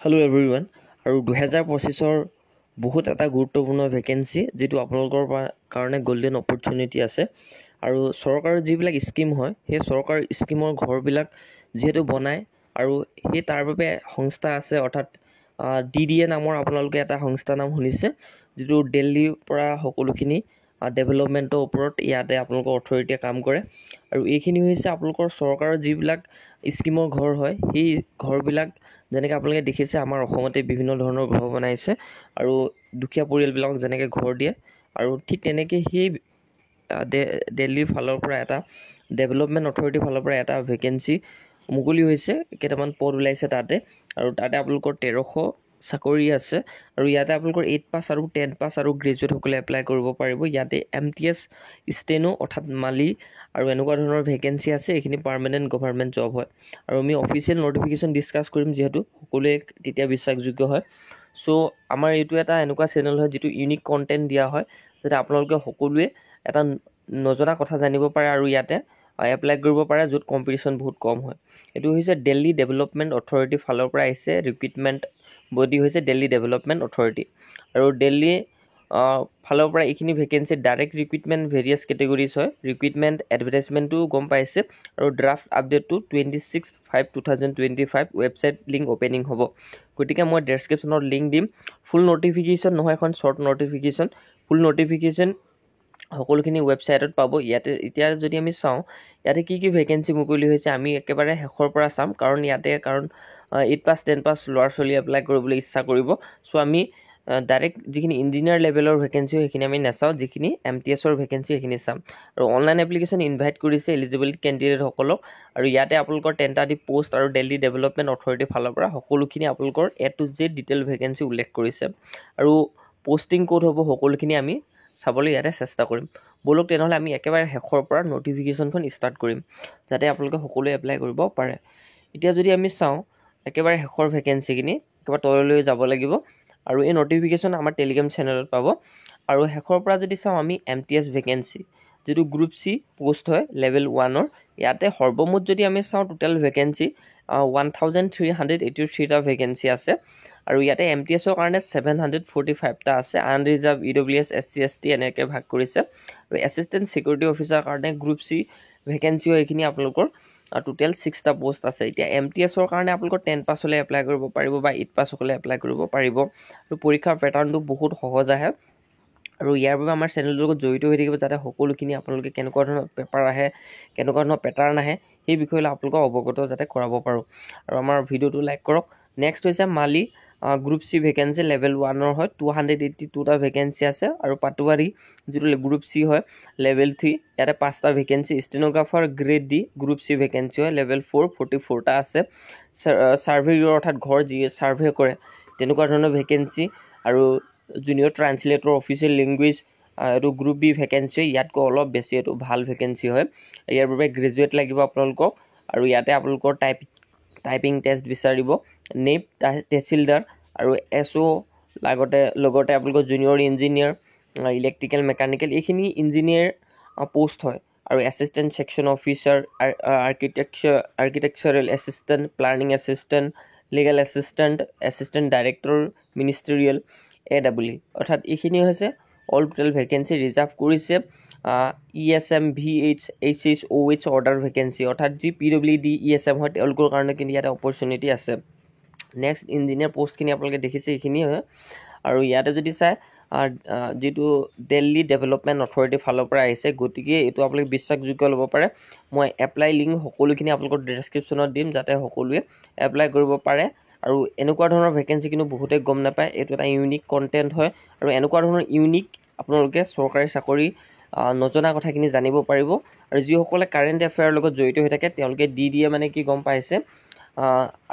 Hello' everyone আৰু 2025ৰ বহুত এটা গুৰুত্বপূৰ্ণ ভেকেঞ্চি যিটো আপোনালোকৰ কাৰণে গোল্ডেন অপৰচুনিটি আছে আৰু চৰকাৰৰ যিবিলাক স্কিম হয় সেই চৰকাৰৰ স্কিমৰ ঘৰবিলাক যিহেতু বনায় আৰু সেই তাৰ বাবে সংস্থা আছে অৰ্থাৎ DDA নামৰ আপোনালোকে এটা সংস্থাৰ নাম শুনিছে যিটো দিল্লীৰ পৰা সকলোখিনি ডেভেলপমেণ্টৰ ওপৰত ইয়াতে আপোনালোকৰ অথৰিটিয়ে কাম কৰে আৰু এইখিনি হৈছে আপোনালোকৰ চৰকাৰৰ যিবিলাক স্কিমৰ ঘৰ হয় সেই ঘৰবিলাক যেনেকৈ আপোনালোকে দেখিছে আমাৰ অসমতে বিভিন্ন ধৰণৰ ঘৰ বনাইছে আৰু দুখীয়া পৰিয়ালবিলাকক যেনেকৈ ঘৰ দিয়ে আৰু ঠিক তেনেকৈ সেই দিল্লীৰ ফালৰ পৰা এটা ডেভেলপমেণ্ট অথৰিটিৰ ফালৰ পৰা এটা ভেকেঞ্চি মুকলি হৈছে কেইটামান পদ ওলাইছে তাতে আৰু তাতে আপোনালোকৰ 1300 চাকৰি আছে আৰু ইয়াতে আপোনালোকৰ 8 পাছ আৰু 10 পাছ আৰু গ্ৰেজুৱেটসকলে এপ্লাই কৰিব পাৰিব ইয়াতে MTS ষ্টেনো অৰ্থাৎ মালি আৰু এনেকুৱা ধৰণৰ ভেকেঞ্চি আছে এইখিনি পাৰ্মানেণ্ট গভৰ্ণমেণ্ট জব হয় আৰু আমি অফিচিয়েল নটিফিকেশ্যন ডিছকাছ কৰিম যিহেতু সকলোৱে তেতিয়া বিশ্বাসযোগ্য হয় চ' আমাৰ এইটো এটা এনেকুৱা চেনেল হয় যিটো ইউনিক কণ্টেণ্ট দিয়া হয় যাতে আপোনালোকে সকলোৱে এটা নজনা কথা জানিব পাৰে আৰু ইয়াতে এপ্লাই কৰিব পাৰে য'ত কম্পিটিশ্যন বহুত কম হয় এইটো হৈছে দিল্লী ডেভেলপমেণ্ট অথৰিটিৰ ফালৰ পৰা আহিছে ৰিক্ৰুইটমেণ্ট বডি হৈছে দিল্লী ডেভেলপমেণ্ট অথৰিটি আৰু দিল্লী ফালৰ পৰা এইখিনি vacancy direct recruitment various categories হয় ৰিক্ৰুইটমেণ্ট এডভাৰটাইজমেণ্টটো গম পাইছে আৰু ড্ৰাফ্ট আপডেটটো 26/5/2025 ৱেবছাইট লিংক অপেনিং হ'ব গতিকে মই ডেছক্ৰিপশ্যনত লিংক দিম ফুল নটিফিকেশ্যন নহয় এখন শ্বৰ্ট নটিফিকেশ্যন ফুল নটিফিকেশ্যন সকলোখিনি ৱেবছাইটত পাব ইয়াতে এতিয়া যদি আমি চাওঁ ইয়াতে কি কি ভেকেঞ্চি মুকলি হৈছে আমি একেবাৰে শেষৰ পৰা চাম কাৰণ 8 পাছ 10 পাছ ল'ৰা ছোৱালী এপ্লাই কৰিবলৈ ইচ্ছা কৰিব চ' আমি ডাইৰেক্ট যিখিনি ইঞ্জিনিয়াৰ লেভেলৰ ভেকেঞ্চি সেইখিনি আমি নাচাওঁ যিখিনি MTSৰ ভেকেঞ্চি সেইখিনি চাম আৰু অনলাইন এপ্লিকেশ্যন ইনভাইট কৰিছে এলিজিবল কেণ্ডিডেটসকলক আৰু ইয়াতে আপোনালোকৰ টেণ্টাটিভ পোষ্ট আৰু দিল্লী ডেভেলপমেণ্ট অথৰিটিৰ ফালৰ পৰা সকলোখিনি আপোনালোকৰ A to Z detail vacancy উল্লেখ কৰিছে আৰু পোষ্টিং ক'ত হ'ব সকলোখিনি আমি চাবলৈ ইয়াতে চেষ্টা কৰিম বলক তেনেহ'লে আমি একেবাৰে শেষৰ পৰা নটিফিকেশ্যনখন ষ্টাৰ্ট কৰিম যাতে আপোনালোকে সকলোৱে এপ্লাই কৰিব পাৰে এতিয়া যদি আমি চাওঁ একেবাৰে শেষৰ ভেকেঞ্চিখিনি একেবাৰে তললৈ যাব লাগিব আৰু এই নটিফিকেশ্যন আমাৰ টেলিগ্ৰাম চেনেলত পাব আৰু শেষৰ পৰা যদি চাওঁ আমি MTS ভেকেঞ্চি যিটো গ্ৰুপ C পোষ্ট হয় লেভেল 1ৰ ইয়াতে সৰ্বমুঠ যদি আমি চাওঁ টোটেল ভেকেঞ্চি 1383টা ভেকেঞ্চি আছে আৰু ইয়াতে MTSৰ কাৰণে 745টা আছে আনৰিজাৰ্ভ EWS SC ST এনেকৈ ভাগ কৰিছে আৰু এছিষ্টেণ্ট ছিকিউৰিটি অফিচাৰ কাৰণে গ্ৰুপ C ভেকেঞ্চি হয় এইখিনি আপোনালোকৰ টোটেল 6টা পোষ্ট আছে এতিয়া MTSৰ কাৰণে আপোনালোকৰ 10 পাছ হ'লে এপ্লাই কৰিব পাৰিব বা 8 পাছ হ'লে এপ্লাই কৰিব পাৰিব আৰু পৰীক্ষাৰ পেটাৰ্ণটো বহুত সহজ আহে আৰু ইয়াৰ বাবে আমাৰ চেনেলটোৰ লগত জড়িত হৈ থাকিব যাতে সকলোখিনি আপোনালোকে কেনেকুৱা ধৰণৰ পেপাৰ আহে কেনেকুৱা ধৰণৰ পেটাৰ্ণ আহে সেই বিষয়ে আপোনালোকক অৱগত যাতে কৰাব পাৰোঁ আৰু আমাৰ ভিডিঅ'টো লাইক কৰক নেক্সট হৈছে মালি গ্ৰুপ C ভেকেঞ্চি লেভেল 1ৰ হয় 282টা ভেকেঞ্চি আছে আৰু পাটোৱাৰী যিটো গ্ৰুপ C হয় লেভেল 3 ইয়াতে 5টা vacancy stenographer grade D group C vacancy হয় লেভেল 4 44টা আছে ছাৰ্ভেয়ৰ অৰ্থাৎ ঘৰ যি ছাৰ্ভে কৰে তেনেকুৱা ধৰণৰ ভেকেঞ্চি আৰু জুনিয়ৰ ট্ৰান্সলেটৰ অফিচিয়েল লেংগুৱেজ এইটো গ্ৰুপ B ভেকেঞ্চি ইয়াতকৈ অলপ বেছি এইটো ভাল ভেকেঞ্চি হয় ইয়াৰ বাবে গ্ৰেজুৱেট লাগিব আপোনালোকক আৰু ইয়াতে আপোনালোকৰ টাইপিং টেষ্ট বিচাৰিব নেপ তহচিলদাৰ আৰু SO লগতে আপোনালোকৰ জুনিয়ৰ ইঞ্জিনিয়াৰ ইলেক্ট্ৰিকেল মেকানিকেল এইখিনি ইঞ্জিনিয়াৰ পোষ্ট হয় আৰু assistant section officer architectural assistant planning assistant legal assistant director ministerial AWE অৰ্থাৎ এইখিনি হৈছে অল টোটেল ভেকেঞ্চি ৰিজাৰ্ভ কৰিছে ESM VH HH OH order vacancy অৰ্থাৎ যি PWD ESM হয় তেওঁলোকৰ কাৰণে কিন্তু ইয়াতে অপৰচুনিটি আছে নেক্সট ইঞ্জিনিয়াৰ পোষ্টখিনি আপোনালোকে দেখিছে এইখিনি হয় আৰু ইয়াতে যদি চাই যিটো দিল্লী ডেভেলপমেণ্ট অথৰিটিৰ ফালৰ পৰা আহিছে গতিকে এইটো আপোনালোকে বিশ্বাসযোগ্য ল'ব পাৰে মই এপ্লাই লিংক সকলোখিনি আপোনালোকৰ ডেছক্ৰিপশ্যনত দিম যাতে সকলোৱে এপ্লাই কৰিব পাৰে আৰু এনেকুৱা ধৰণৰ ভেকেঞ্চি কিন্তু বহুতে গম নাপায় এইটো এটা ইউনিক কণ্টেণ্ট হয় আৰু এনেকুৱা ধৰণৰ ইউনিক আপোনালোকে চৰকাৰী চাকৰি নজনা কথাখিনি জানিব পাৰিব আৰু যিসকলে কাৰেণ্ট এফেয়াৰৰ লগত জড়িত হৈ থাকে তেওঁলোকে DDA মানে কি গম পাইছে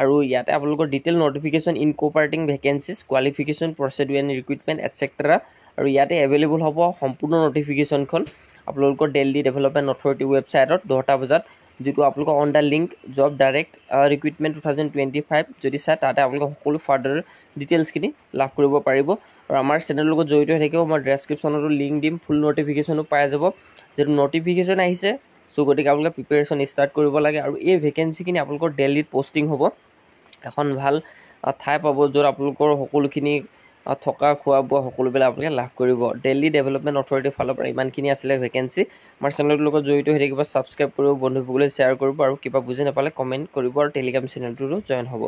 আৰু ইয়াতে আপোনালোকৰ detail notification incorporating vacancies qualification procedure and recruitment etcetera আৰু ইয়াতে এভেইলেবল হ'ব সম্পূৰ্ণ নটিফিকেশ্যনখন আপোনালোকৰ দিল্লী ডেভেলপমেণ্ট অথৰিটি ৱেবছাইটত 10টা বজাত যিটো আপোনালোকৰ on the link job direct recruitment 2025 যদি চাই তাতে আপোনালোকে সকলো ফাৰ্ডাৰ ডিটেইলছখিনি লাভ কৰিব পাৰিব আৰু আমাৰ চেনেলৰ লগত জড়িত হৈ থাকিব মই ডেছক্ৰিপশ্যনতো লিংক দিম ফুল নটিফিকেশ্যনো পাই যাব যিটো নটিফিকেশ্যন আহিছে চ' গতিকে আপোনালোকে প্ৰিপেৰেশ্যন ষ্টাৰ্ট কৰিব লাগে আৰু এই ভেকেঞ্চিখিনি আপোনালোকৰ দিল্লীত পষ্টিং হ'ব এখন ভাল ঠাই পাব, য'ত আপোনালোকৰ সকলোখিনি থকা খোৱা বোৱা সকলোবিলাক আপোনালোকে লাভ কৰিব। দিল্লী ডেভেলপমেণ্ট অথৰিটিৰ ফালৰ পৰা ইমানখিনি আছিলে ভেকেঞ্চি। আমাৰ চেনেলটোৰ লগত জড়িত হৈ থাকিব, ছাবস্ক্ৰাইব কৰিব, বন্ধুসকলে শ্বেয়াৰ কৰিব, আৰু কিবা বুজি নাপালে কমেণ্ট কৰিব আৰু টেলিগ্ৰাম চেনেলটোতো জইন হ'ব।